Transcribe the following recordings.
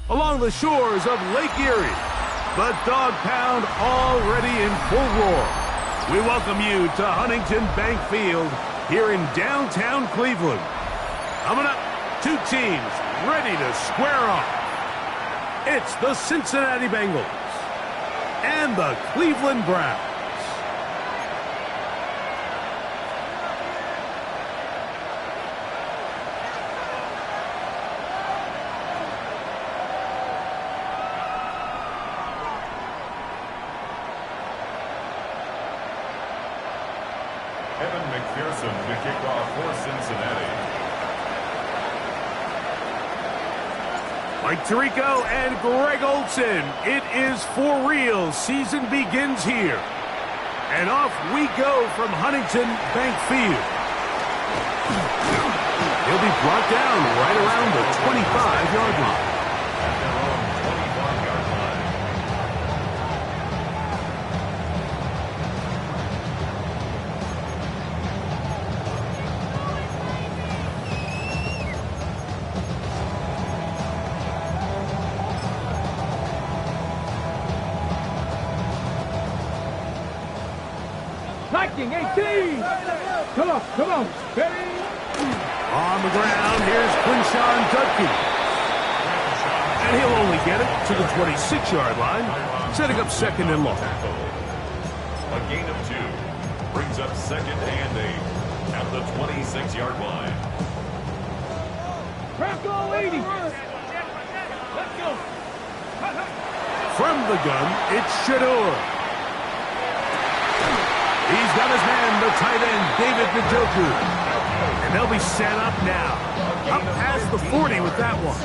along the shores of Lake Erie. The Dog Pound already in full roar. We welcome you to Huntington Bank Field here in downtown Cleveland. Coming up, two teams ready to square off. It's the Cincinnati Bengals and the Cleveland Browns. Evan McPherson to kick off for Cincinnati. Mike Tirico and Greg Olsen. It is for real. Season begins here. And off we go from Huntington Bank Field. He'll be brought down right around the 25-yard line. At their own 25-yard line. Lightning 18! Come on, ready? On the ground, here's Quinshawn Dudke. And he'll only get it to the 26-yard line, setting up second and long. A gain of 2 brings up second and 8 at the 26-yard line. Bronco 80! Let's go! From the gun, it's Shedeur. He's got his man, the tight end, David Njoku. And they'll be set up now. Up past the 40 with that one.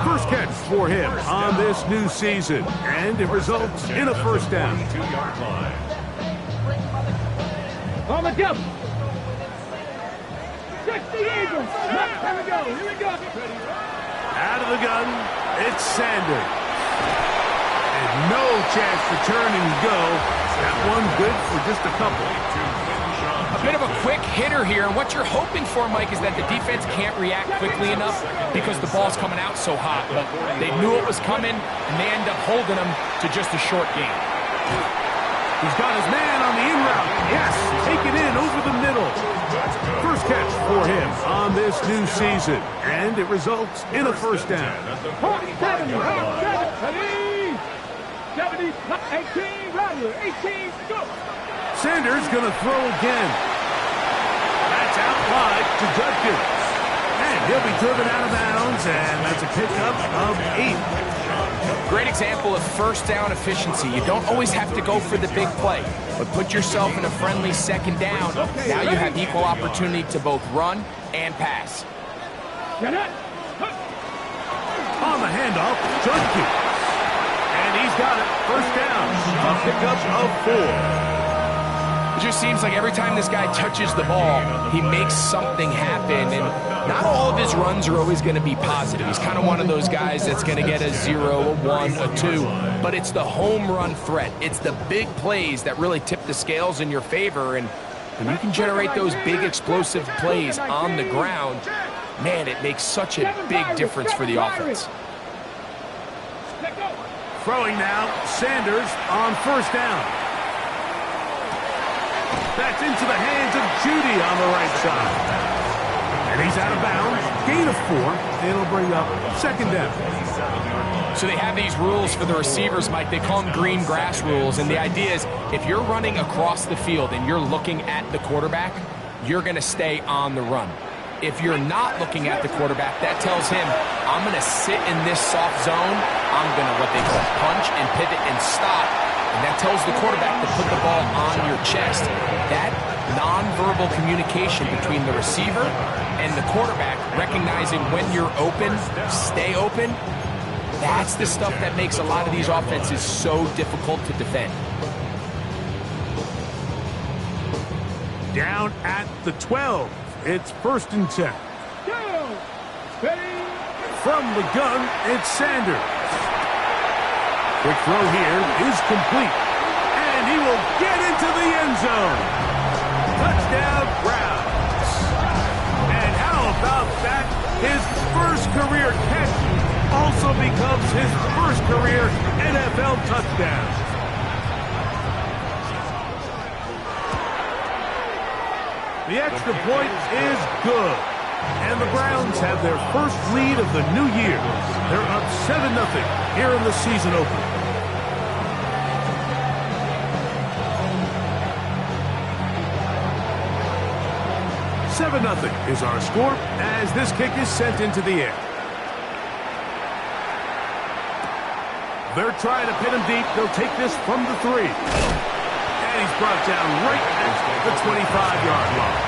First catch for him on this new season. And it results in a first down. 2-yard line. On the jump! 60 Eagles! Here we go! Out of the gun, it's Sanders. And no chance to turn and go. That one good for just a couple. A bit of a quick hitter here, and what you're hoping for, Mike, is that the defense can't react quickly enough because the ball's coming out so hot. But they knew it was coming, and they end up holding them to just a short gain. He's got his man on the in route. Yes, take it in over the middle. First catch for him on this new season, and it results in a first down. 70, 18, Rattler, 18, go! Sanders going to throw again. That's out wide to Judkins. And he'll be driven out of bounds, and that's a pickup of 8. Great example of first down efficiency. You don't always have to go for the big play, but put yourself in a friendly second down. Now you have equal opportunity to both run and pass. On the handoff, Judkins. And he's got it. First down. A pickup of 4. It just seems like every time this guy touches the ball, he makes something happen. And not all of his runs are always going to be positive. He's kind of one of those guys that's going to get a 0, a 1, a 2. But it's the home run threat. It's the big plays that really tip the scales in your favor. And when you can generate those big explosive plays on the ground, man, it makes such a big difference for the offense. Throwing now, Sanders on first down. That's into the hands of Judy on the right side. And he's out of bounds. Gain of 4. It'll bring up second down. So they have these rules for the receivers, Mike. They call them green grass rules. And the idea is if you're running across the field and you're looking at the quarterback, you're going to stay on the run. If you're not looking at the quarterback, that tells him, I'm going to sit in this soft zone. I'm going to what they call punch and pivot and stop. And that tells the quarterback to put the ball on your chest. That nonverbal communication between the receiver and the quarterback, recognizing when you're open, stay open, that's the stuff that makes a lot of these offenses so difficult to defend. Down at the 12. It's first and 10. From the gun, it's Sanders. Quick throw here is complete. And he will get into the end zone. Touchdown, Browns. And how about that? His first career catch. Also also becomes his first career NFL touchdown. The extra point is good. And the Browns have their first lead of the new year. They're up 7-0 here in the season opener. $7-0 is our score as this kick is sent into the air. They're trying to pin him deep. They'll take this from the 3. And he's brought down right at the 25-yard line.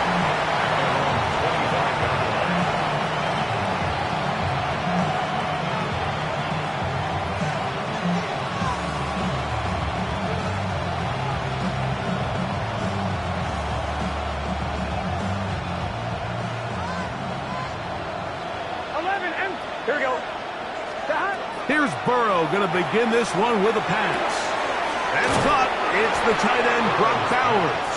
Here we go. Here's Burrow going to begin this one with a pass. That's caught. It's the tight end, Brock Bowers.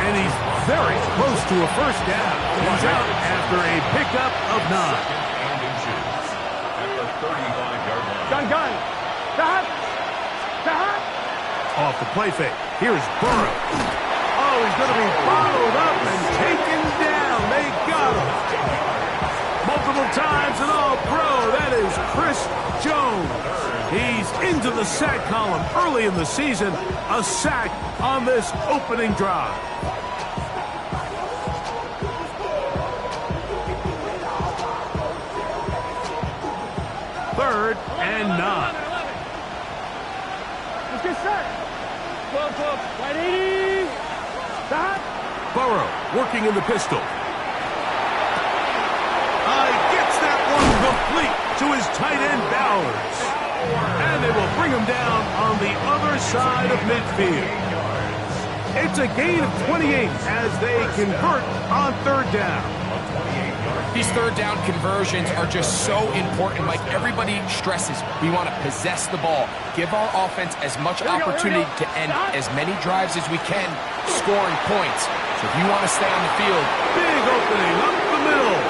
And he's very close to a first down. He's out after a pickup of 9. And inches at the 35-yard line. Gun. Off the play fake. Here's Burrow. Oh, he's going to be followed up and taken down. They got him. Multiple times and all pro. That is Chris Jones. He's into the sack column early in the season. A sack on this opening drive. Third and 9. Let's get set. 12, right 80. Stop. Burrow working in the pistol. Gets that one complete to his tight end, Bowers. And they will bring him down on the other side of midfield. It's a gain of 28 as they convert on third down. These third down conversions are just so important. Like everybody stresses, we want to possess the ball. Give our offense as much opportunity to end as many drives as we can, scoring points. So if you want to stay on the field. Big opening up the middle.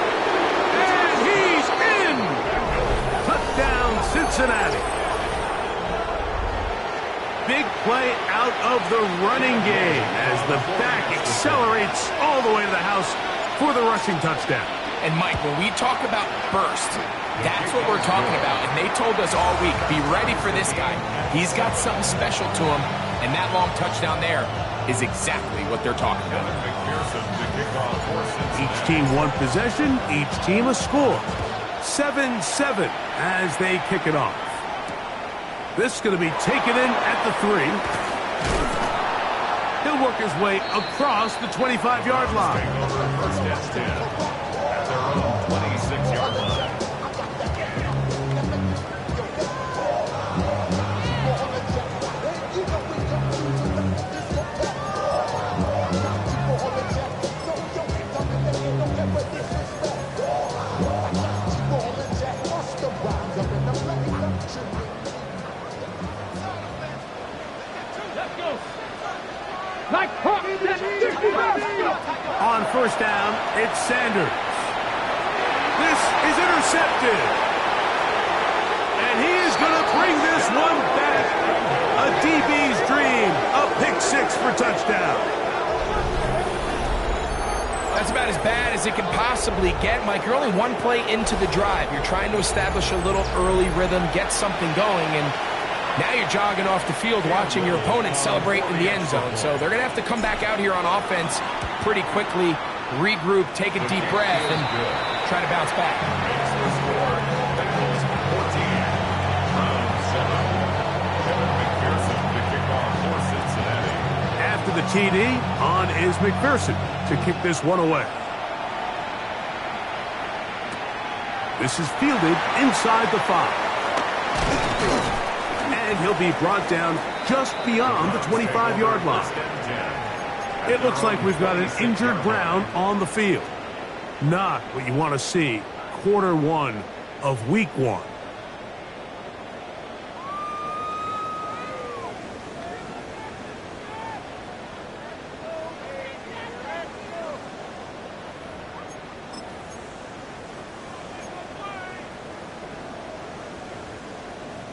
And he's in. Touchdown, Cincinnati. Big play out of the running game as the back accelerates all the way to the house for the rushing touchdown. And Mike, when we talk about burst, that's what we're talking about. And they told us all week, be ready for this guy. He's got something special to him. And that long touchdown there is exactly what they're talking about. Each team one possession, each team a score. 7-7 as they kick it off. This is going to be taken in at the 3. He'll work his way across the 25-yard line. First and 10 at their own 26-yard line. On first down, it's Sanders. This is intercepted. And he is going to bring this one back. A DB's dream. A pick 6 for touchdown. That's about as bad as it can possibly get, Mike. You're only one play into the drive. You're trying to establish a little early rhythm, get something going, and now you're jogging off the field watching your opponent celebrate in the end zone. So they're going to have to come back out here on offense pretty quickly, regroup, take a deep breath, and try to bounce back. After the TD, on is McPherson to kick this one away. This is fielded inside the 5. And he'll be brought down just beyond the 25-yard line. It looks like we've got an injured Brown on the field. Not what you want to see quarter 1 of week 1.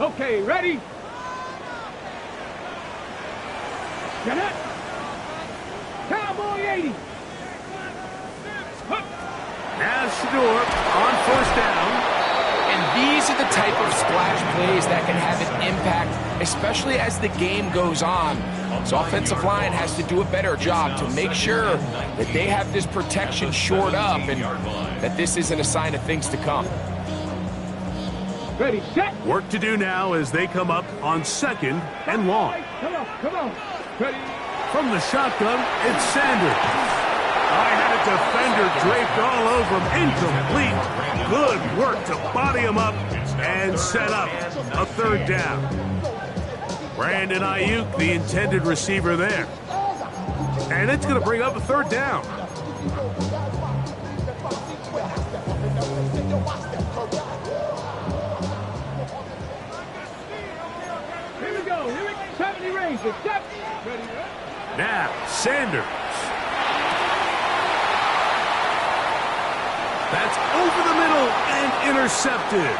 Okay, ready? Get it? Cowboy 80. Now Shedeur on first down. And these are the type of splash plays that can have an impact, especially as the game goes on. So offensive line has to do a better job to make sure that they have this protection shored up and that this isn't a sign of things to come. Ready, set. Work to do now as they come up on 2nd and long. Come on, come on. Ready. From the shotgun, it's Sanders. I had a defender draped all over him. Incomplete. Good work to body him up and set up a 3rd down. Brandon Ayuk, the intended receiver there. And it's going to bring up a 3rd down. Here we go. 70 ranges. 70. Ready, Now, Sanders. That's over the middle and intercepted.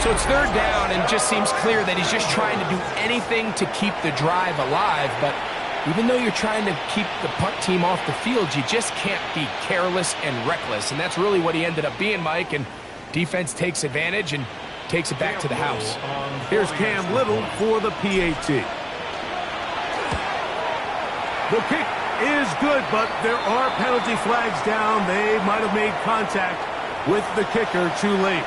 So it's 3rd down and just seems clear that he's just trying to do anything to keep the drive alive. But even though you're trying to keep the punt team off the field, you just can't be careless and reckless. And that's really what he ended up being, Mike. And defense takes advantage and takes it back to the house. Here's Cam Little for the PAT. The kick is good, but there are penalty flags down. They might have made contact with the kicker too late.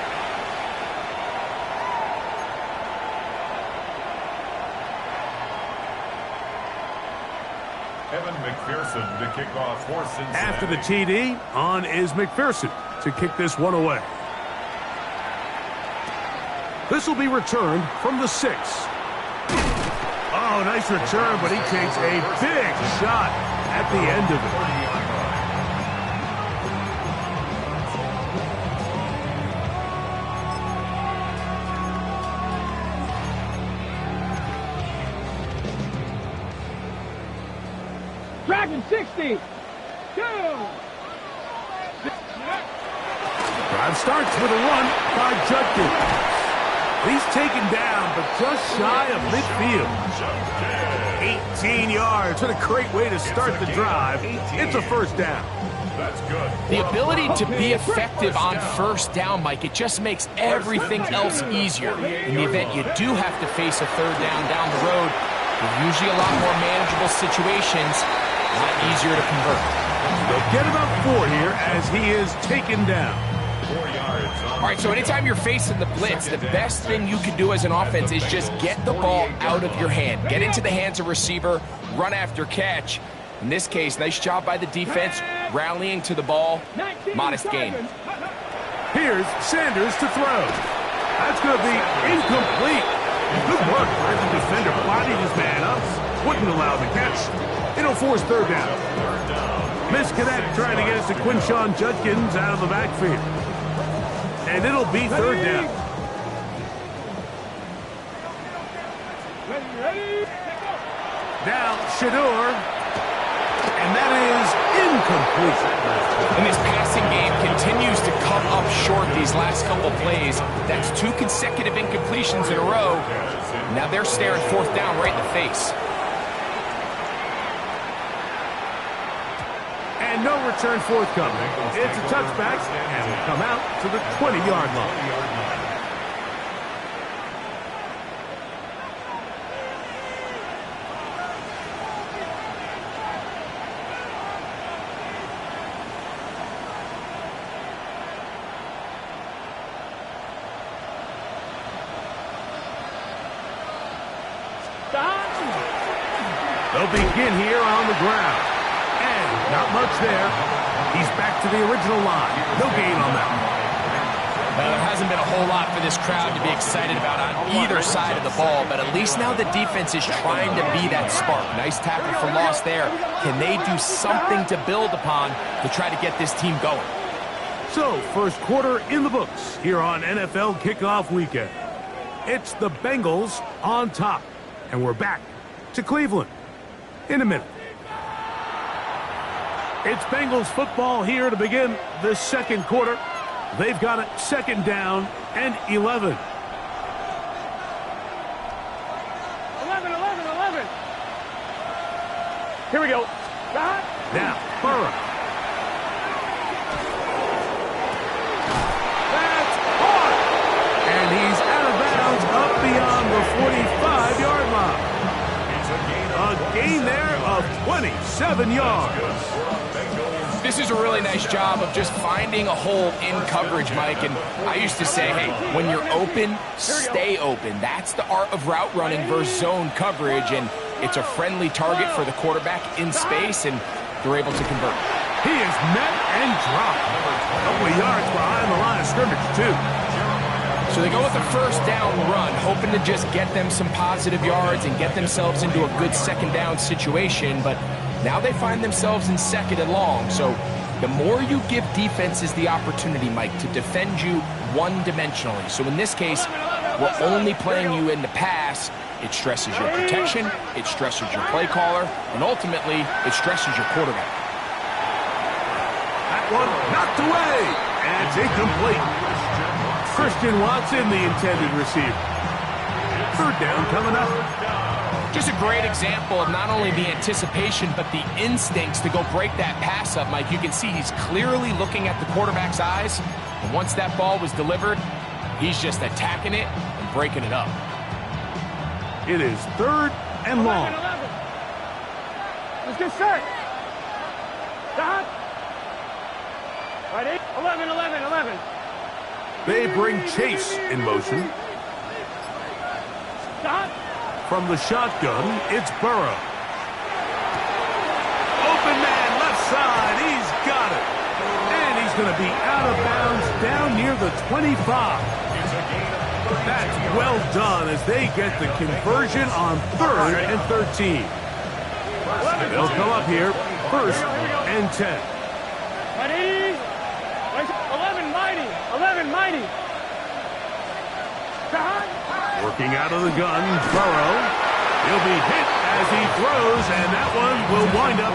Evan McPherson to kick off for Cincinnati. After the TD, on is McPherson to kick this one away. This will be returned from the 6. Oh, nice return, but he takes a big shot at the end of it. Dragon 60. Drive starts with a run by Judkins. He's taken down, but just shy of midfield. 18 yards. What a great way to start the drive. It's a 1st down. That's good. The ability to be effective on 1st down, Mike, it just makes everything else easier. In the event you do have to face a 3rd down the road, they're usually a lot more manageable situations, a lot easier to convert. They'll get about 4 here as he is taken down. 4 yards. All right, so anytime you're facing the blitz, the best thing you can do as an offense is just get the ball out of your hand. Get into the hands of receiver, run after catch. In this case, nice job by the defense, rallying to the ball. Modest gain. Here's Sanders to throw. That's going to be incomplete. Good work as the defender bodied his man up. Wouldn't allow the catch. It'll force 3rd down. Misconnect trying to get us to Quinshon Judkins out of the backfield. And it'll be 3rd down. Now Shedeur, and that is incomplete. And this passing game continues to come up short these last couple plays. That's 2 consecutive incompletions in a row. Now they're staring 4th down right in the face. And no return forthcoming. It's a touchback, and will come out to the 20-yard line. They'll begin here on the ground. And not much there. He's back to the original line. No gain on that. Well, there hasn't been a whole lot for this crowd to be excited about on either side of the ball, but at least now the defense is trying to be that spark. Nice tackle for loss there. Can they do something to build upon to try to get this team going? So, first quarter in the books here on NFL Kickoff Weekend. It's the Bengals on top. And we're back to Cleveland in a minute. It's Bengals football here to begin the second quarter. They've got it second down and 11. 11. Here we go. Now, Burrow. That's caught. And he's out of bounds up beyond the 45-yard line. A gain there of 27 yards. This is a really nice job of just finding a hole in coverage, Mike. And I used to say, hey, when you're open, stay open. That's the art of route running versus zone coverage. And it's a friendly target for the quarterback in space, and they're able to convert. He is met and dropped. A couple of yards behind the line of scrimmage, too. So they go with the first down run, hoping to just get them some positive yards and get themselves into a good second down situation. But now they find themselves in second and long. So the more you give defenses the opportunity, Mike, to defend you one-dimensionally. So in this case, we're only playing you in the pass. It stresses your protection, it stresses your play caller, and ultimately, it stresses your quarterback. That one knocked away, and it's incomplete. Christian Watson, the intended receiver. Third down coming up. Just a great example of not only the anticipation, but the instincts to go break that pass up, Mike. You can see he's clearly looking at the quarterback's eyes, and once that ball was delivered, he's just attacking it and breaking it up. It is third and long. 11. Let's get set. Stop. Right, 11. They bring Chase in motion. Stop. From the shotgun, it's Burrow. Open man, left side, he's got it. And he's going to be out of bounds down near the 25. That's well done as they get the conversion on 3rd and 13. They'll come up here, 1st and 10. Ready? 11 mighty. Stop. Working out of the gun, Burrow. He'll be hit as he throws, and that one will wind up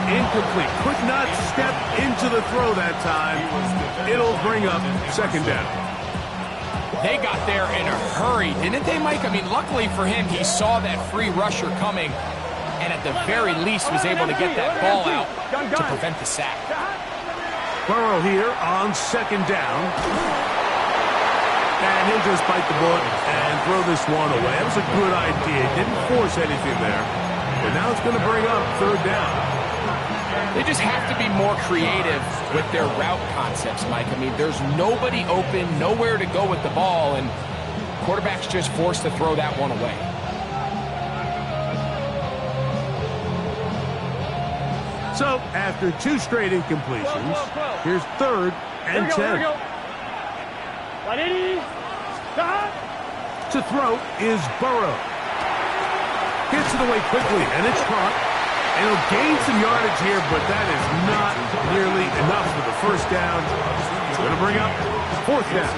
incomplete. Could not step into the throw that time. It'll bring up second down. They got there in a hurry, didn't they, Mike? I mean, luckily for him, he saw that free rusher coming, and at the very least was able to get that ball out to prevent the sack. Burrow here on second down. And he'll just bite the bullet and throw this one away. That was a good idea. Didn't force anything there. But now it's going to bring up third down. They just have to be more creative with their route concepts, Mike. I mean, there's nobody open, nowhere to go with the ball, and quarterback's just forced to throw that one away. So, after 2 straight incompletions, here's 3rd and 10. To throw is Burrow. Gets it away quickly, and it's caught. And he'll gain some yardage here, but that is not nearly enough for the first down. It's going to bring up 4th down.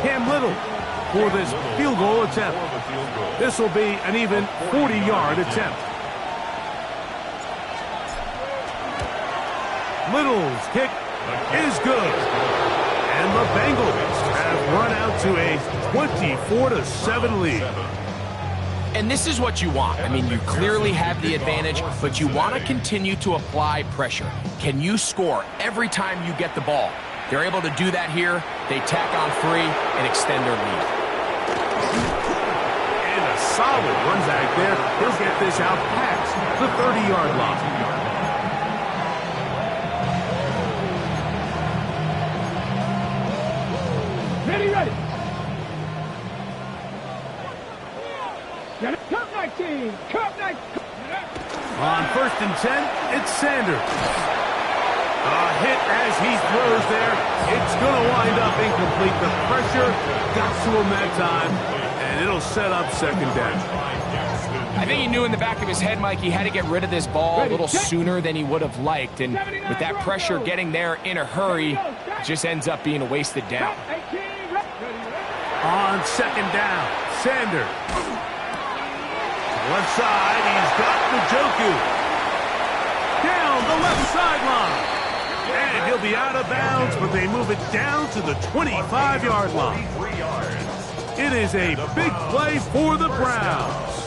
Cam Little for this field goal attempt. This will be an even 40-yard attempt. Little's kick is good. And the Bengals have run out to a 24-7 lead. And this is what you want. I mean, you clearly have the advantage, but you want to continue to apply pressure. Can you score every time you get the ball? They're able to do that here. They tack on 3 and extend their lead. And a solid run back there. He'll get this out past the 30-yard line. Ready. Cup 19. On 1st and 10, it's Sanders. A hit as he throws there. It's going to wind up incomplete. The pressure got to him that time, and it'll set up second down. I think he knew in the back of his head, Mike, he had to get rid of this ball a little sooner than he would have liked. And with that pressure getting there in a hurry, it just ends up being a wasted down. On second down, Sanders. Left side, he's got Njoku. Down the left sideline. And he'll be out of bounds, but they move it down to the 25-yard line. 3 yards. It is a big play for the Browns.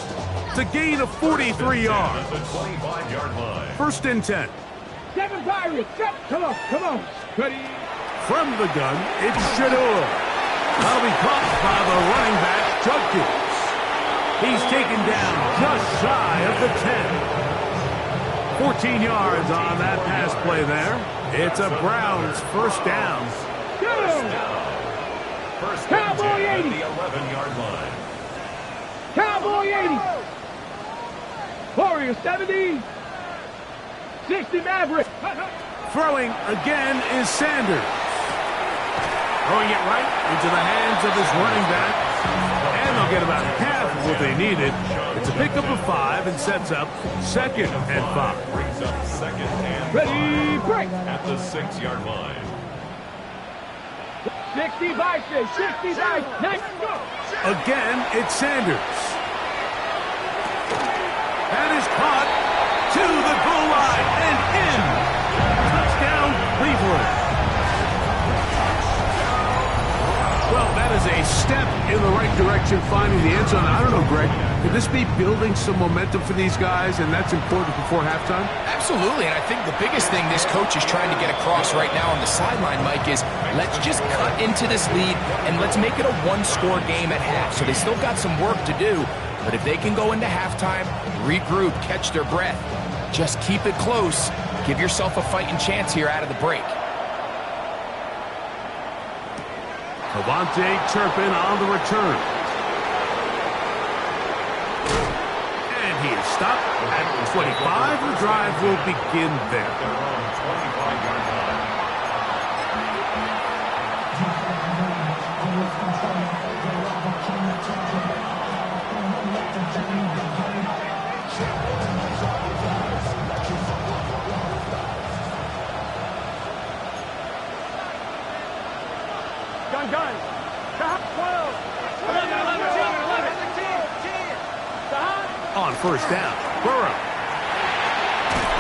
It's a gain of 43 yards. At the 25-yard line. First and 10. Seven Pirates. Come on, come on. Ready. From the gun, it's Shador. That'll be caught by the running back, Judkins. He's taken down just shy of the 10. 14 yards on that pass play there. It's a Browns first down. First Cowboy 80. at the 11-yard line. Cowboy 80. Warrior 70. 60 Maverick. Throwing again is Sanders. Throwing it right into the hands of his running back. And they'll get about half of what they needed. It's a pickup of 5 and sets up second and 5. Brings up second and Ready, break. at the 6-yard line. 60 by 6. 60 by 9. Go. Again, it's Sanders. That is caught to the goal line and in. Touchdown, Cleveland. Well, that is a step in the right direction, finding the end zone. I don't know, Greg. Could this be building some momentum for these guys, and that's important before halftime? Absolutely, and I think the biggest thing this coach is trying to get across right now on the sideline, Mike, is let's just cut into this lead and let's make it a one-score game at half. So they still got some work to do, but if they can go into halftime, regroup, catch their breath, just keep it close, give yourself a fighting chance here out of the break. Devontae Turpin on the return. And he is stopped at the 25. The drive will begin there. Their own 25-yard line. Gun. 12. 11. On first down, Burrow.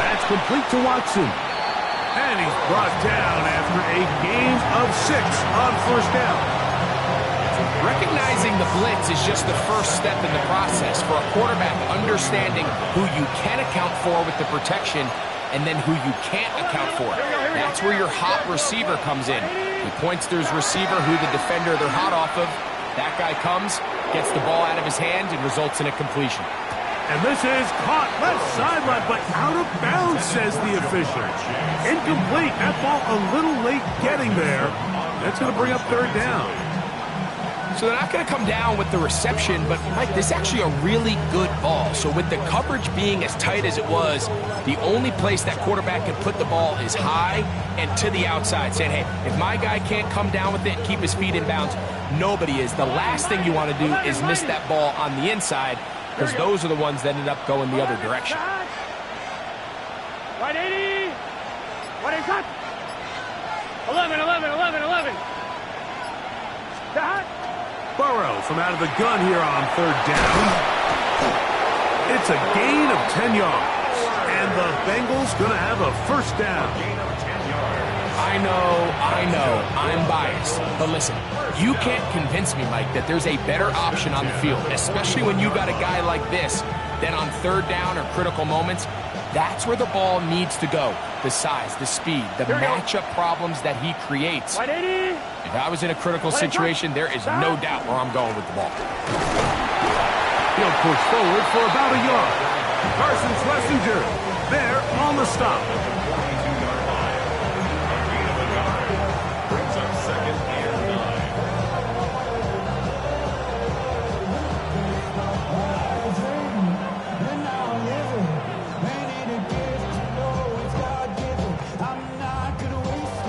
That's complete to Watson. And he's brought down after a gain of 6 on first down. Recognizing the blitz is just the first step in the process for a quarterback understanding who you can account for with the protection and then who you can't account for. That's where your hot receiver comes in. He points to his receiver who the defender they're hot off of. That guy comes, gets the ball out of his hand, and results in a completion. And this is caught left sideline, but out of bounds, says the official. Incomplete. That ball a little late getting there. That's going to bring up third down. So they're not going to come down with the reception, but, Mike, this is actually a really good ball. So with the coverage being as tight as it was, the only place that quarterback can put the ball is high and to the outside, saying, hey, if my guy can't come down with it and keep his feet in bounds, nobody is. The last thing you want to do is miss that ball on the inside, because those are the ones that ended up going the other direction. Right 80. What is that? 11. That. Burrow from out of the gun here on third down. It's a gain of 10 yards. And the Bengals going to have a first down. Gain of 10 yards. I know, I'm biased. But listen, you can't convince me, Mike, that there's a better option on the field, especially when you got a guy like this, that on third down or critical moments, that's where the ball needs to go. The size, the speed, the matchup problems that he creates. 180. If I was in a critical situation, there is no doubt where I'm going with the ball. He'll push forward for about a yard. Carson Schlesinger there on the stop. 22-yard line. A gain of a yard. Brings up second and 9.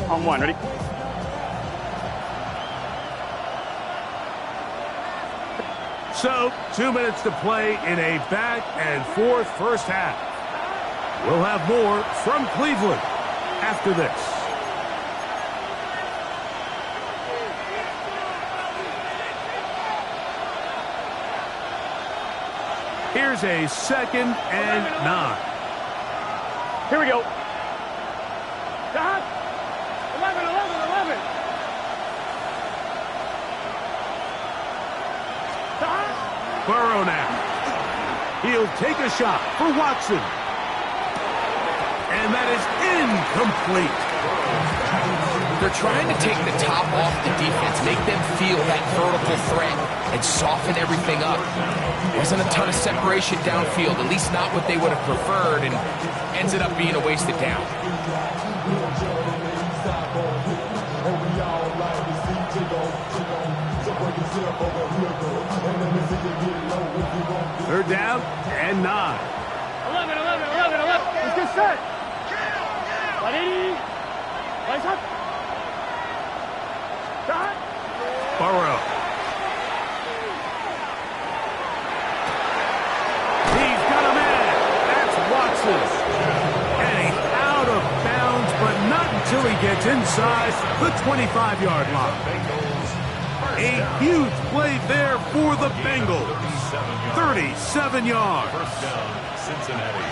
On one, ready? So, 2 minutes to play in a back-and-forth first half. We'll have more from Cleveland after this. Here's a 2nd and 9. Here we go. Stop. 11, 11, 11. Stop. Burrow now. He'll take a shot for Watson. And that is incomplete. They're trying to take the top off the defense, make them feel that vertical threat, and soften everything up. Wasn't a ton of separation downfield, at least not what they would have preferred, and ends it up being a wasted down. Third down and 9. 11, 11, 11, 11. Let's get set. Ready? Lights up. Start. Burrow. He's got a man. That's Watson. And he's out of bounds, but not until he gets inside the 25-yard line. A huge play there for the Bengals. 37 yards. First down, Cincinnati.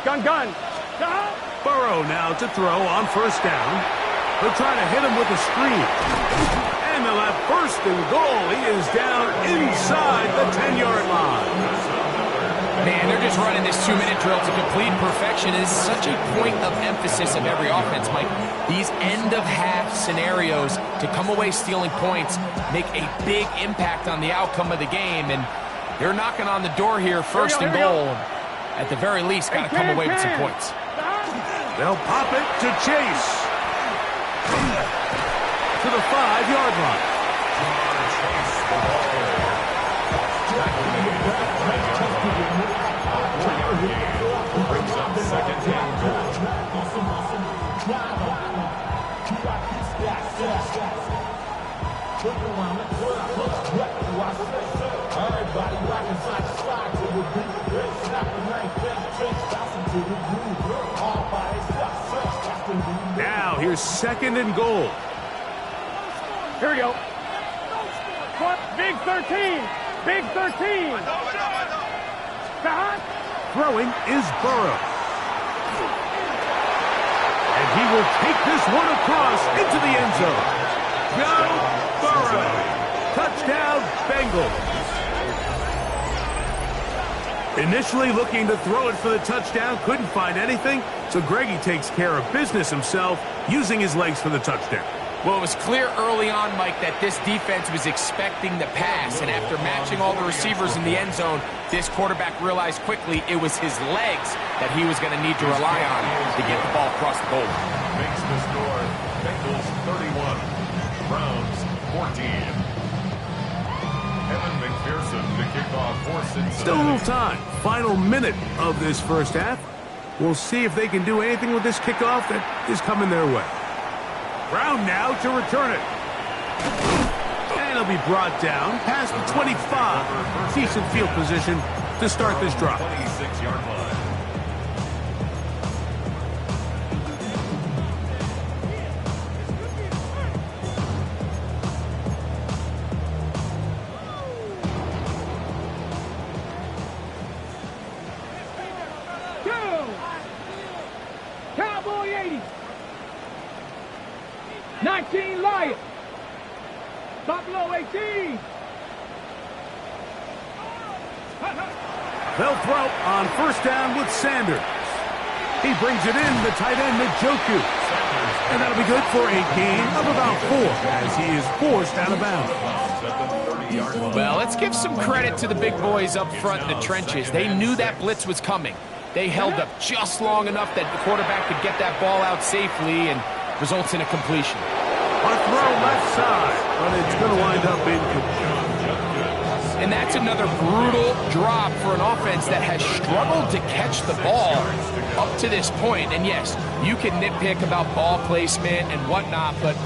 Gun. Stop. Burrow now to throw on first down. They'll try to hit him with a screen. And they'll have first and goal. He is down inside the 10-yard line. Man, they're just running this 2-minute drill to complete perfection. It is such a point of emphasis of every offense, Mike. These end-of-half scenarios to come away stealing points make a big impact on the outcome of the game, and they're knocking on the door here, first and goal. At the very least, got to come away with some points. They'll pop it to Chase. To the 5-yard line. Brings up second and goal. Now here's second and goal. Here we go. Big 13. Big 13. Stop. Throwing is Burrow. And he will take this one across into the end zone. Joe Burrow. Touchdown, Bengals. Initially looking to throw it for the touchdown, couldn't find anything, so Greggy takes care of business himself, using his legs for the touchdown. Well, it was clear early on, Mike, that this defense was expecting the pass, and after matching all the receivers in the end zone, this quarterback realized quickly it was his legs that he was going to need to rely on to get the ball across the goal. Makes the score Bengals 31, Browns 14. Evan McPherson to kick off for Cincinnati. Still a little time. Final minute of this first half. We'll see if they can do anything with this kickoff that is coming their way. Brown now to return it. And he'll be brought down past the 25. Decent field position to start this drive. 26-yard line. Cowboy 80. 19 Lions. Buffalo 18. They'll throw on first down with Sanders. He brings it in, the tight end, Njoku. And that'll be good for a gain of about 4 as he is forced out of bounds. Well, let's give some credit to the big boys up front in the trenches. They knew that blitz was coming. They held up just long enough that the quarterback could get that ball out safely and results in a completion. A throw left side, but it's going to wind up incomplete. And that's another brutal drop for an offense that has struggled to catch the ball up to this point. And yes, you can nitpick about ball placement and whatnot, but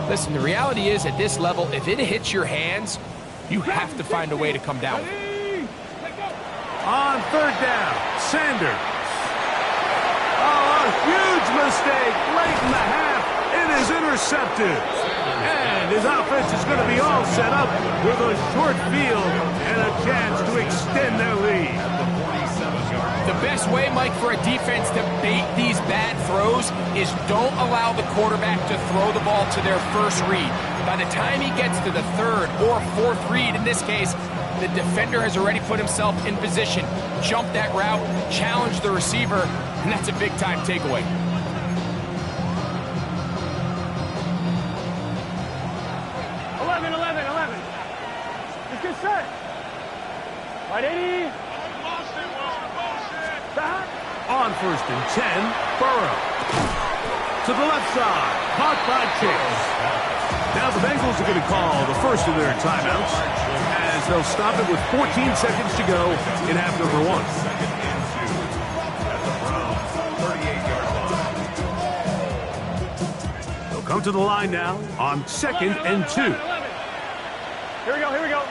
listen, the reality is at this level, if it hits your hands, you have to find a way to come down. On third down, Sanders. Oh, a huge mistake late in the half. It is intercepted. And his offense is going to be all set up with a short field and a chance to extend their lead. At the 47-yard The best way, Mike, for a defense to bait these bad throws is don't allow the quarterback to throw the ball to their first read. By the time he gets to the third or fourth read, in this case, the defender has already put himself in position, jump that route, challenge the receiver, and that's a big-time takeaway. Let's get set. Right, 80. On 1st and 10, Burrow. To the left side, caught by Chase. Now the Bengals are going to call the first of their timeouts as they'll stop it with 14 seconds to go in half number 1. Second and 2 at the Browns 38-yard line. They'll come to the line now on 2nd and 2. Here we go.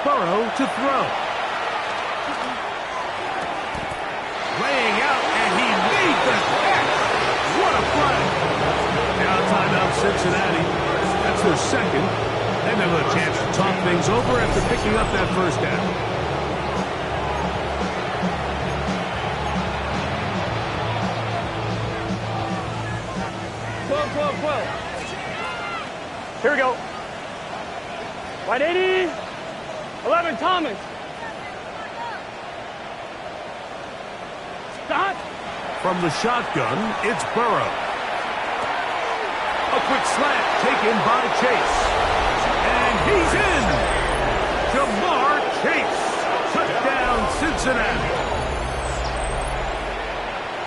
Burrow to throw. Laying out, and he made the catch. What a play. Now timeout Cincinnati. That's their second. Then they'll have a chance to talk things over after picking up that first down. Here we go. Right, 80. 11, Thomas. Stop. From the shotgun, it's Burrow. A quick slant taken by Chase. And he's in. Jamar Chase. Touchdown, Cincinnati.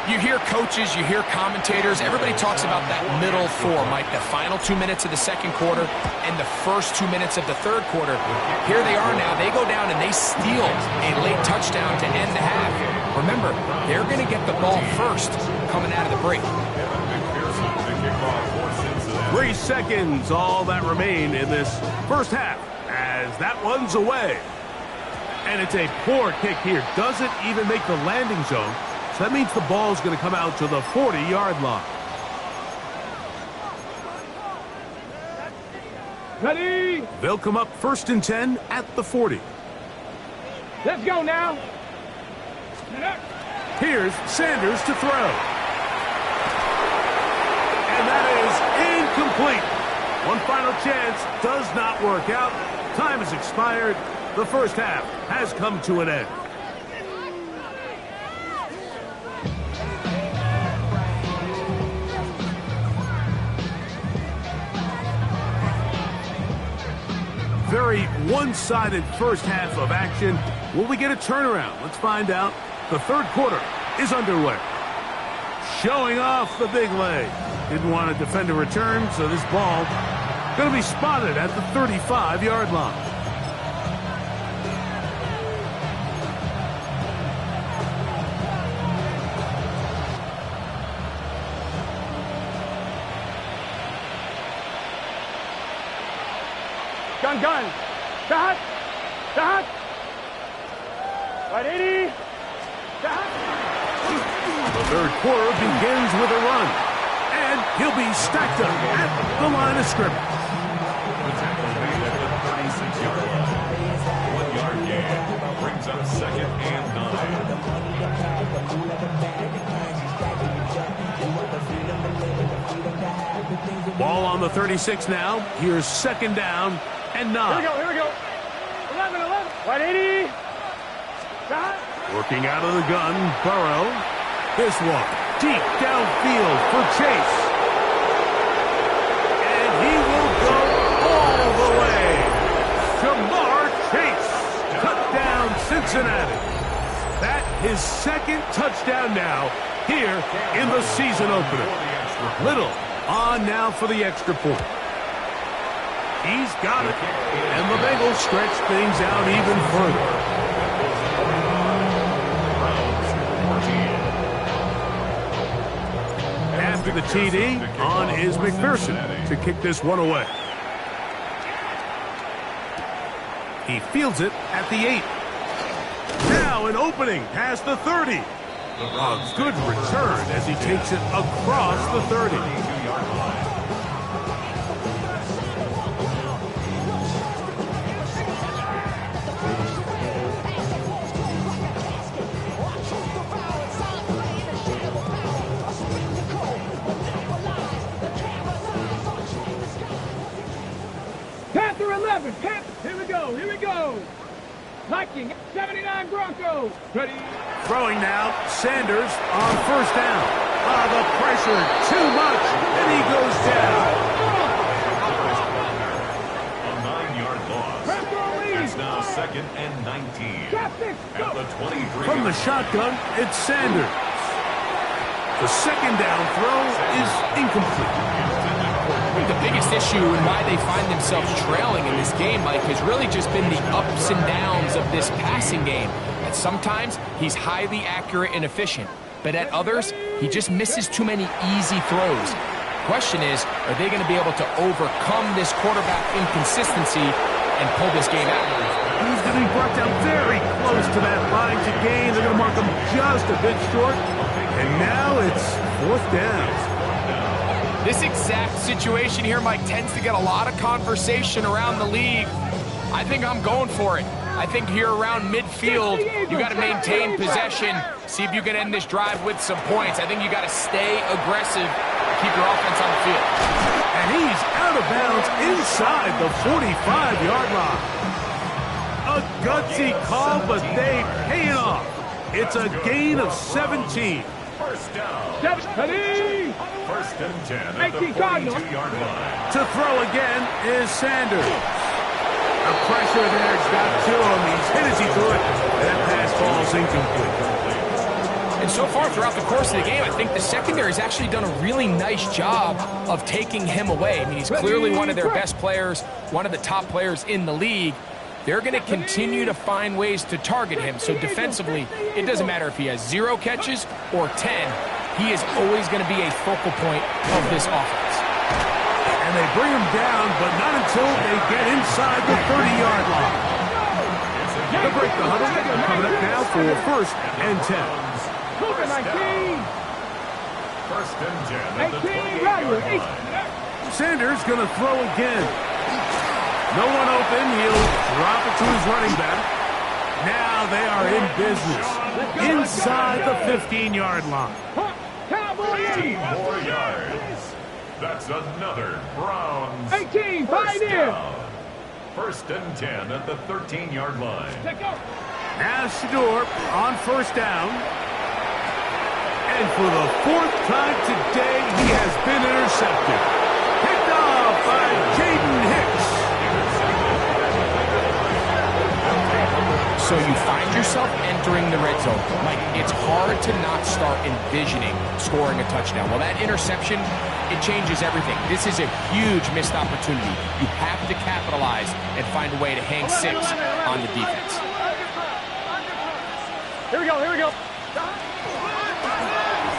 You hear coaches, you hear commentators, everybody talks about that middle four, Mike, the final 2 minutes of the second quarter and the first 2 minutes of the third quarter. Here they are now. They go down and they steal a late touchdown to end the half. Remember, they're going to get the ball first coming out of the break. 3 seconds, all that remain in this first half as that one's away. And it's a poor kick here. Doesn't even make the landing zone. So that means the ball's going to come out to the 40-yard line. Ready. They'll come up 1st and 10 at the 40. Let's go now. Here's Sanders to throw. And that is incomplete. One final chance does not work out. Time has expired. The first half has come to an end. Very one-sided first half of action. Will we get a turnaround? Let's find out. The third quarter is underway. Showing off the big leg. Didn't want to defend a return, so this ball going to be spotted at the 35-yard line. Gun. Stop. Right, 80. Stop. The third quarter begins with a run. And he'll be stacked up at the line of scrimmage. The tackle made at the 36-yard line. 1-yard gain brings up 2nd and 9. Ball on the 36 now. Here's 2nd down and 9. Here we go. 11. Right, 80. Stop. Working out of the gun, Burrow. This one deep downfield for Chase. And he will go all the way. Jamar Chase. Touchdown, Cincinnati. That his second touchdown now here in the season opener. Little on now for the extra point. He's got it. And the Bengals stretch things out even further. After the TD, on is McPherson to kick this one away. He fields it at the 8. Now an opening past the 30. A good return as he takes it across the 30. 11. Hip. Here we go. Here we go. Liking 79 Broncos. Ready. Throwing now, Sanders on first down. The pressure, too much, and he goes down. A 9-yard loss. It's now 2nd and 19. At the 23. From the shotgun, it's Sanders. The second down throw is incomplete. I think the biggest issue and why they find themselves trailing in this game, Mike, has really just been the ups and downs of this passing game. And sometimes he's highly accurate and efficient, but at others, he just misses too many easy throws. Question is, are they going to be able to overcome this quarterback inconsistency and pull this game out? He's going to be brought down very close to that line to gain. They're going to mark him just a bit short. And now it's 4th down. This exact situation here, Mike, tends to get a lot of conversation around the league. I think I'm going for it. I think here around midfield, you got to maintain possession, see if you can end this drive with some points. I think you got to stay aggressive, keep your offense on the field. And he's out of bounds inside the 45-yard line. A gutsy call, but they pay it off. It's a gain of 17. First down. 7. 1st and 10 at the 42-yard line. To throw again is Sanders. The pressure there's got to him. He's hit as he threw it. That pass falls incomplete. And so far throughout the course of the game, I think the secondary has actually done a really nice job of taking him away. I mean, he's clearly one of their best players, one of the top players in the league. They're going to continue to find ways to target him. So defensively, it doesn't matter if he has 0 catches or 10. He is always going to be a focal point of this offense. And they bring him down, but not until they get inside the 30-yard line. They'll break the huddle. Coming up now for 1st and 10. 19. 1st and 10 at the 18. 28-yard line. Sanders going to throw again. No one open. He'll drop it to his running back. Now they are in business. Inside the 15-yard line. 18 more yards. That's another Browns 18. first down. 1st and 10 at the 13-yard line. Now Shador on first down. And for the 4th time today, he has been intercepted. Picked off by Jaden Hicks. So you find yourself entering the red zone. Like, it's hard to not start envisioning scoring a touchdown. Well, that interception, it changes everything. This is a huge missed opportunity. You have to capitalize and find a way to hang 6 on the defense. Here we go. Here we go.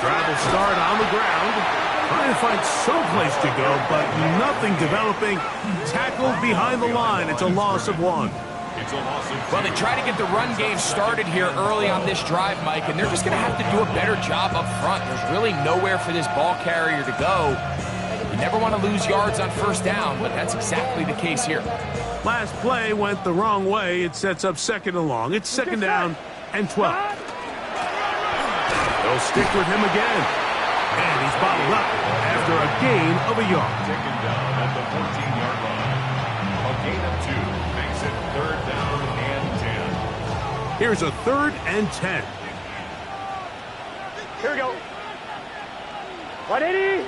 Drive will start on the ground. Trying to find some place to go, but nothing developing. Tackled behind the line. It's a loss of 1. Well, they try to get the run game started here early on this drive, Mike, and they're just going to have to do a better job up front. There's really nowhere for this ball carrier to go. You never want to lose yards on first down, but that's exactly the case here. Last play went the wrong way. It sets up 2nd and long. It's 2nd down and 12. They'll stick with him again. And he's bottled up after a gain of a yard. Taken down at the 14-yard line. A gain of 2 makes it 3rd down and 10. Here's a 3rd and 10. Here we go. 180.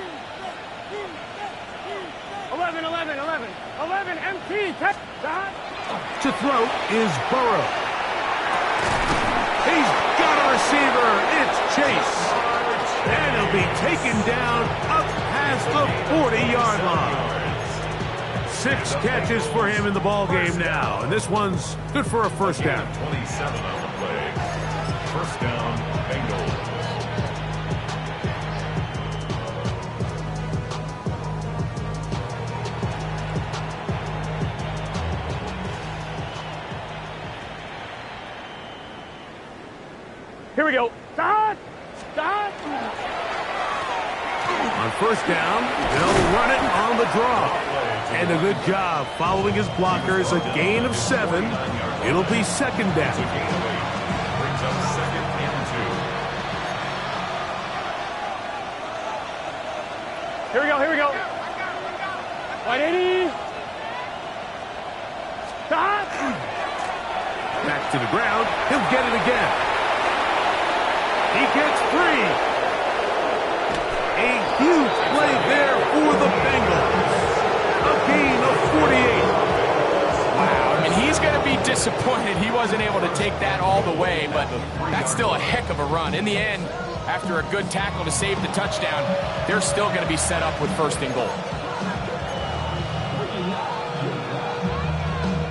11 empty. To throw is Burrow. He's got a receiver. It's Chase. And he'll be taken down up past the 40-yard line. 6 catches for him in the ball game now. And this one's good for a first down. 27 on the play. First down, Bengals. Here we go. Start. On first down, they'll run it on the draw. And a good job following his blockers. A gain of 7. It'll be 2nd down. Brings up 2nd and 2. Here we go. 180. to the ground. He'll get it again. He gets free. A huge play there for the Bengals. A gain of 48. Wow, I mean, he's going to be disappointed he wasn't able to take that all the way, but that's still a heck of a run. In the end, after a good tackle to save the touchdown, they're still going to be set up with first and goal.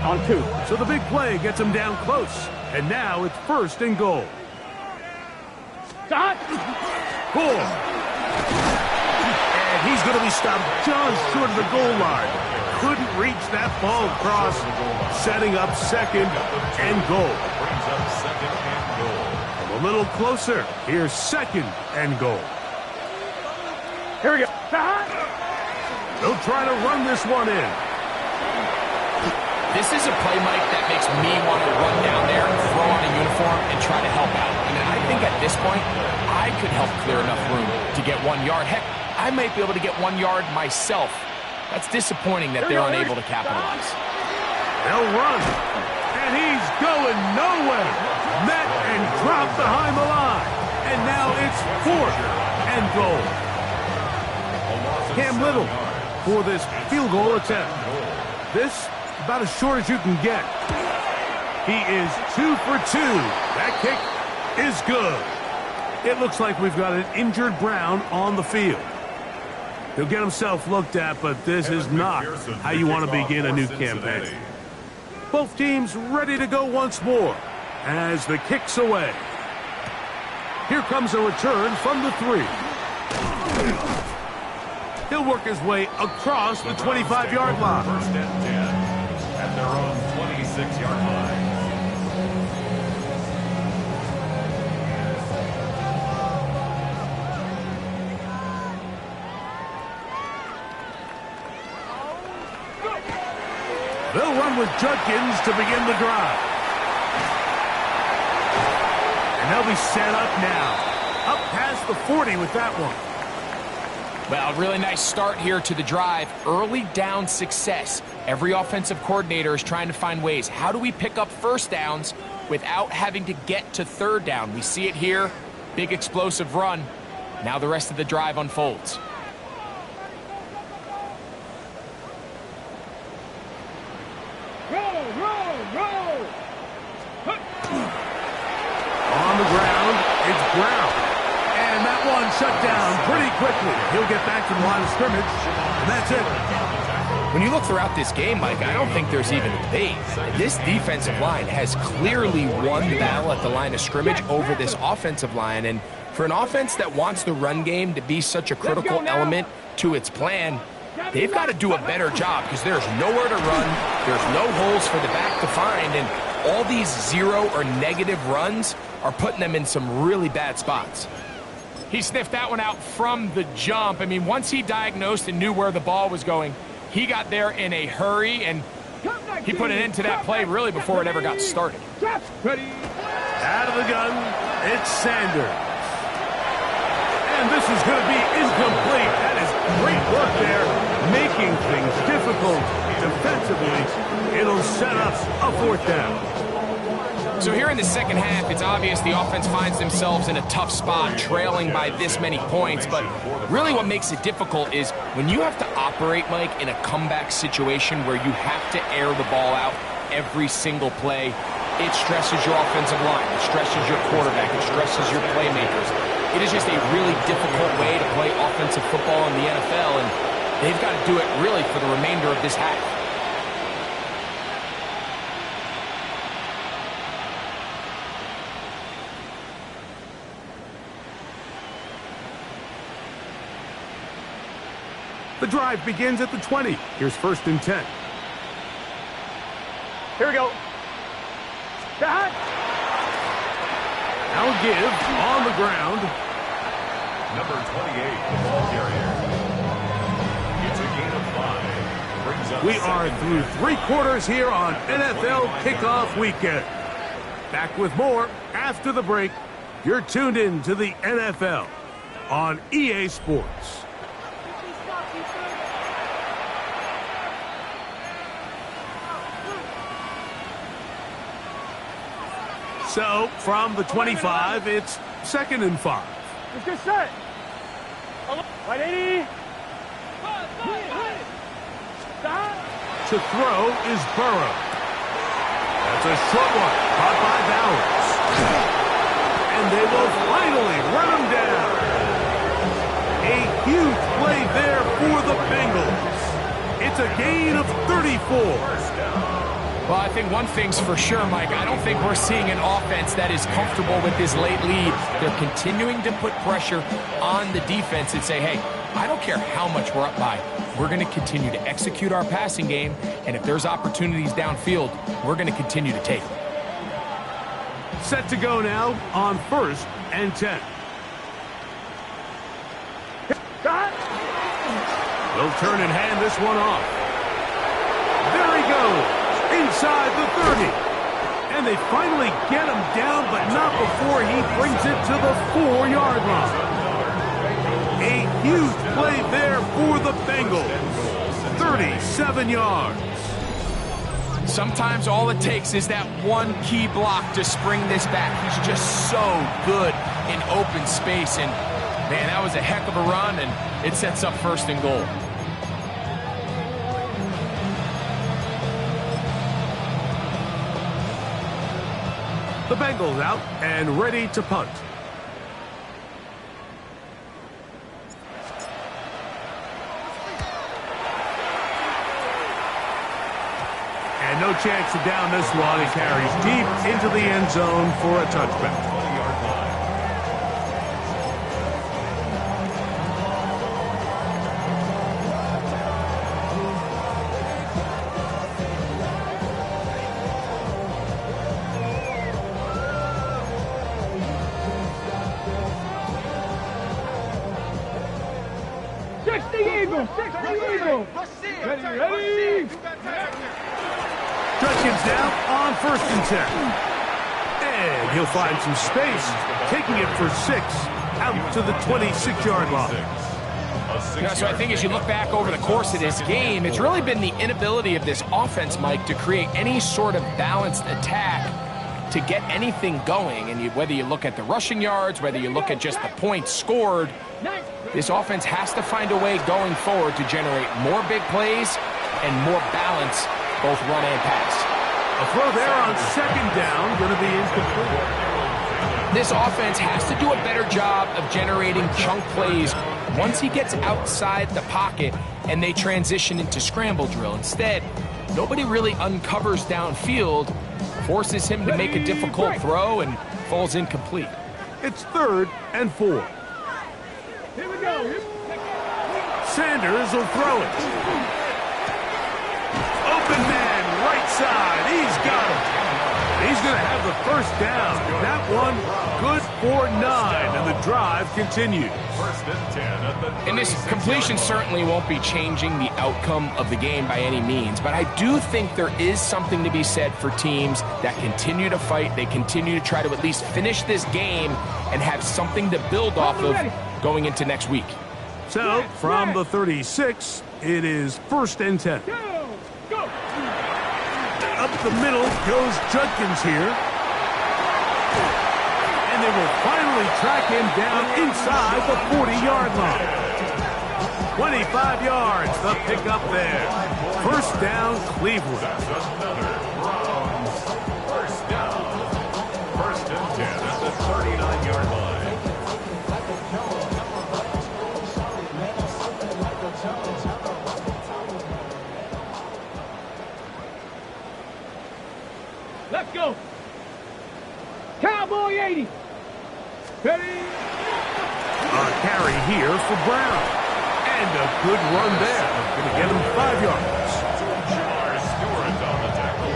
On 2. So the big play gets him down close. And now it's first and goal. Stop. 4. And he's going to be stopped just short of the goal line. Couldn't reach that ball across, setting up second and goal. Brings up second and goal. A little closer. Here's second and goal. Here we go. They'll try to run this one in. This is a play, Mike, that makes me want to run down there and throw on a uniform and try to help out. I mean, I think at this point, I could help clear enough room to get 1 yard. Heck, I might be able to get 1 yard myself. That's disappointing that they're unable to capitalize. They'll run. And he's going nowhere. Met and dropped behind the line. And now it's fourth and goal. Cam Little for this field goal attempt. This about as short as you can get. He is 2 for 2. That kick is good. It looks like we've got an injured Brown on the field. He'll get himself looked at, but this is not how you want to begin a new campaign. Both teams ready to go once more as the kick's away. Here comes a return from the 3. He'll work his way across the 25-yard line. First and 10 at their own 26-yard line. They'll run with Judkins to begin the drive. And they'll be set up now. Up past the 40 with that one. Well, really nice start here to the drive. Early down success. Every offensive coordinator is trying to find ways. How do we pick up first downs without having to get to third down? We see it here. Big explosive run. Now the rest of the drive unfolds. On the ground, it's Brown. And that one shut down pretty quickly. He'll get back to the line of scrimmage, and that's it. When you look throughout this game, Mike, I don't think there's even a debate. This defensive line has clearly won the battle at the line of scrimmage over this offensive line. And for an offense that wants the run game to be such a critical element to its plan, they've got to do a better job because there's nowhere to run. There's no holes for the back to find. And all these zero or negative runs are putting them in some really bad spots. He sniffed that one out from the jump. I mean, once he diagnosed and knew where the ball was going, he got there in a hurry, and he put an end to that play really before it ever got started. Ready. Out of the gun, it's Sanders. And this is going to be incomplete. That is great work there, making things difficult defensively. It'll set up a fourth down. So here in the second half, it's obvious the offense finds themselves in a tough spot, trailing by this many points. But really what makes it difficult is when you have to operate, Mike, in a comeback situation where you have to air the ball out every single play, it stresses your offensive line, it stresses your quarterback, it stresses your playmakers. It is just a really difficult way to play offensive football in the NFL, and they've got to do it really for the remainder of this half. The drive begins at the 20. Here's first and 10. Here we go. Back. Now give on the ground. Number 28, the ball carrier. It's a gain of 5. Brings up We are through 3 quarters here on NFL Kickoff Weekend. Back with more after the break. You're tuned in to the NFL on EA Sports. So, from the 25, it's 2nd and 5. Let's get set. Right, 80. Stop. To throw is Burrow. That's a short one, caught by Bowers. And they will finally run him down. A huge play there for the Bengals. It's a gain of 34. Well, I think one thing's for sure, Mike. I don't think we're seeing an offense that is comfortable with this late lead. They're continuing to put pressure on the defense and say, hey, I don't care how much we're up by. We're going to continue to execute our passing game, and if there's opportunities downfield, we're going to continue to take them. Set to go now on 1st and 10. They'll turn and hand this one off. There he goes. Inside the 30. And they finally get him down, but not before he brings it to the 4-yard line. A huge play there for the Bengals. 37 yards. Sometimes all it takes is that one key block to spring this back. He's just so good in open space. And, man, that was a heck of a run, and it sets up 1st and goal. The Bengals out and ready to punt. And no chance to down this one. It carries deep into the end zone for a touchback. Ready. Judkins down on 1st and 10. And he'll find some space, taking it for 6 out to the 26-yard line. Yeah, so I think as you look back over the course of this game, it's really been the inability of this offense, Mike, to create any sort of balanced attack to get anything going. And whether you look at the rushing yards, whether you look at just the points scored, this offense has to find a way going forward to generate more big plays and more balance, both run and pass. A throw there on 2nd down, going to be incomplete. This offense has to do a better job of generating chunk plays once he gets outside the pocket and they transition into scramble drill. Instead, nobody really uncovers downfield, forces him to make a difficult throw, and falls incomplete. It's 3rd and 4. Here we go. Sanders will throw it. Open man, right side. He's got him. He's going to have the 1st down. That one good for 9, and the drive continues. 1st and 10 at the 36. And this completion certainly won't be changing the outcome of the game by any means, but I do think there is something to be said for teams that continue to fight. They continue to try to at least finish this game and have something to build off of going into next week. So, from the 36, it is 1st and 10. Go. Up the middle goes Judkins here. And they will finally track him down inside the 40-yard line. 25 yards, the pickup there. 1st down, Cleveland. That's another Browns 1st down. 1st and 10 at the 39-yard line. Let's go. Cowboy 80. Ready. A carry here for Brown. And a good run there. Going to get him 5 yards. Jamar Stewart on the tackle.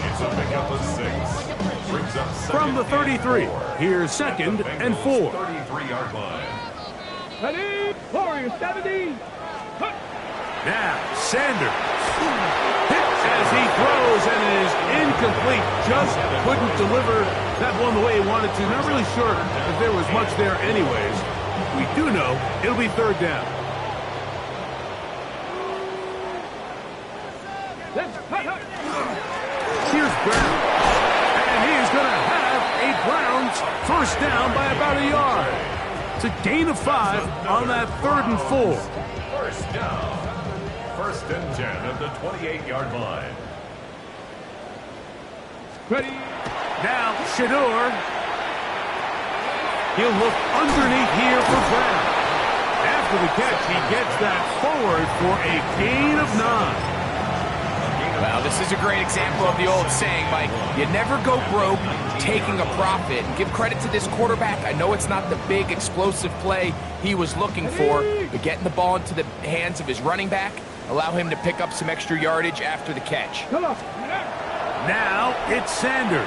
It's a pickup of 6. Brings up 2nd From the 33, and 4. here's 2nd and 4. 33-yard line. Ready. Warrior 70. Now, Sanders. Hit as he throws, and it is incomplete. Just couldn't deliver that one the way he wanted to. Not really sure if there was much there anyways. We do know it'll be 3rd down. Here's Brown. And he's going to first down by about a yard. It's a gain of 5 on that 3rd and 4. First down. 1st and 10 at the 28-yard line. Ready. Now, Shedeur. He'll look underneath here for Brown. After the catch, he gets that forward for a gain of 9. Well, this is a great example of the old saying, Mike. You never go broke taking a profit. And give credit to this quarterback. I know it's not the big, explosive play he was looking for, but getting the ball into the hands of his running back, allow him to pick up some extra yardage after the catch. Now it's Sanders.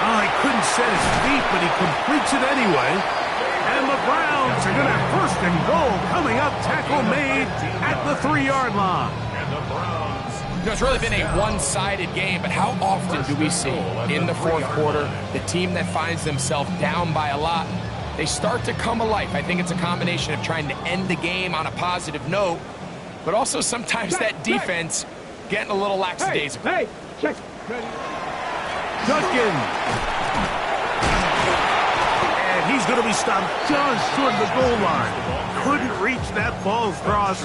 Oh, he couldn't set his feet, but he completes it anyway. And the Browns are going to have 1st and goal coming up. Tackle made at the 3-yard line. And the Browns. You know, it's really been a one-sided game, but how often do we see in the 4th quarter the team that finds themselves down by a lot, they start to come alive? I think it's a combination of trying to end the game on a positive note, but also sometimes that defense getting a little lackadaisical. Hey, check. Judkins. And he's going to be stopped just short of the goal line. Couldn't reach that ball across,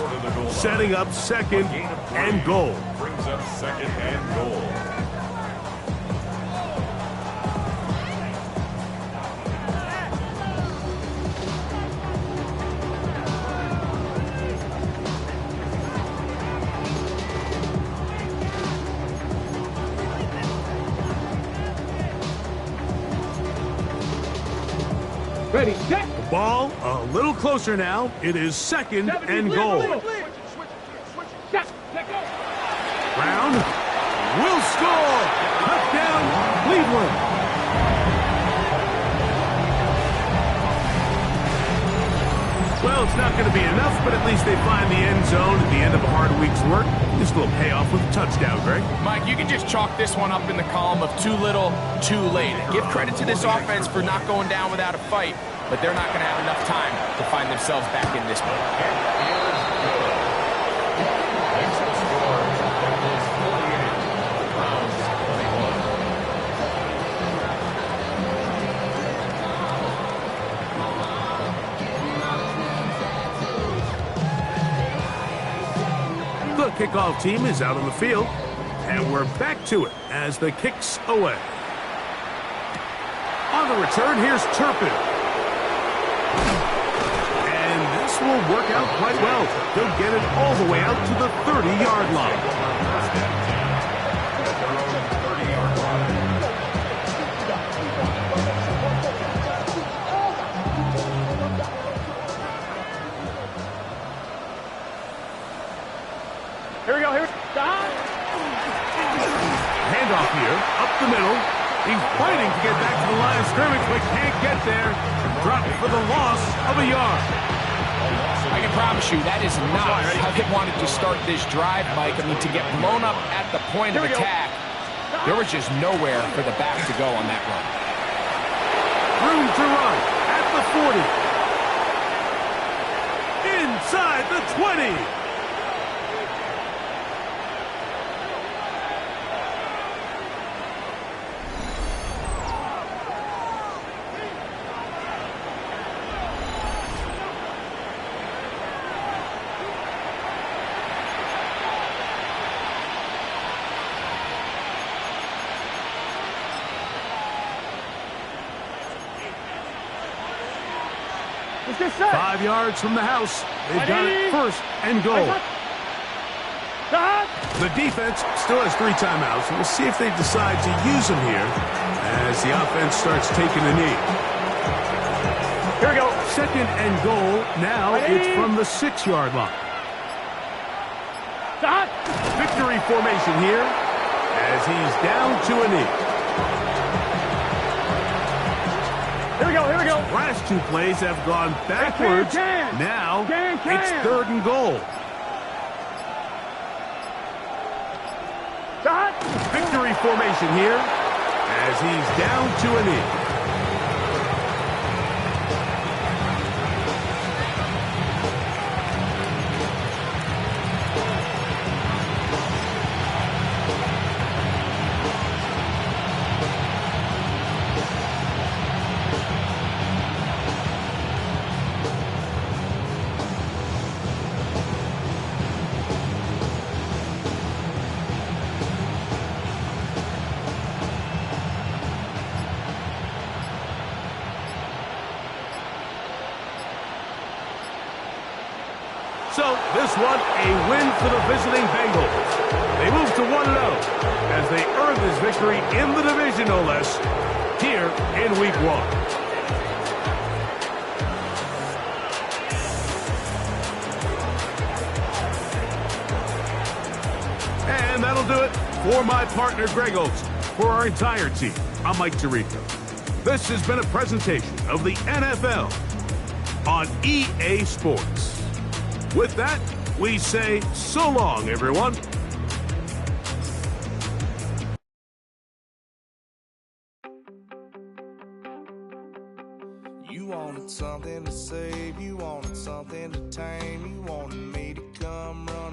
setting up 2nd and goal. Brings up 2nd and goal. Ready, set. The ball a little closer now. It is 2nd and goal. Brown will score. Touchdown, Cleveland. Well, it's not going to be enough, but at least they find the end zone at the end of a hard week's work. This will pay off with a touchdown, Greg. Mike, you can just chalk this one up in the column of too little, too late. Give credit to this offense for not going down without a fight, but they're not going to have enough time to find themselves back in this one. The kickoff team is out on the field, and we're back to it as the kick's away. On the return, here's Turpin. And this will work out quite well. They'll get it all the way out to the 30-yard line. Here we go, here we go. Handoff here, up the middle. He's fighting to get back to the line of scrimmage, but can't get there. Dropped for the loss of a yard. I can promise you that is not how they wanted to start this drive, Mike. I mean, to get blown up at the point of attack, there was just nowhere for the back to go on that run. Room to run at the 40. Inside the 20. Let's get set. 5 yards from the house. They've got it 1st and goal. The defense still has 3 timeouts. We'll see if they decide to use them here as the offense starts taking a knee. Here we go. 2nd and goal. Now it's from the 6-yard line. Victory formation here as he's down to a knee. Here we go, here we go. Last 2 plays have gone backwards. Now it's 3rd and goal. Victory formation here as he's down to a knee. So this one, a win for the visiting Bengals. They move to 1-0 as they earn this victory in the division, no less, here in Week 1. And that'll do it for my partner, Greg Olson. For our entire team, I'm Mike Tirico. This has been a presentation of the NFL on EA Sports. With that, we say so long, everyone. You wanted something to save, you wanted something to tame, you wanted me to come running.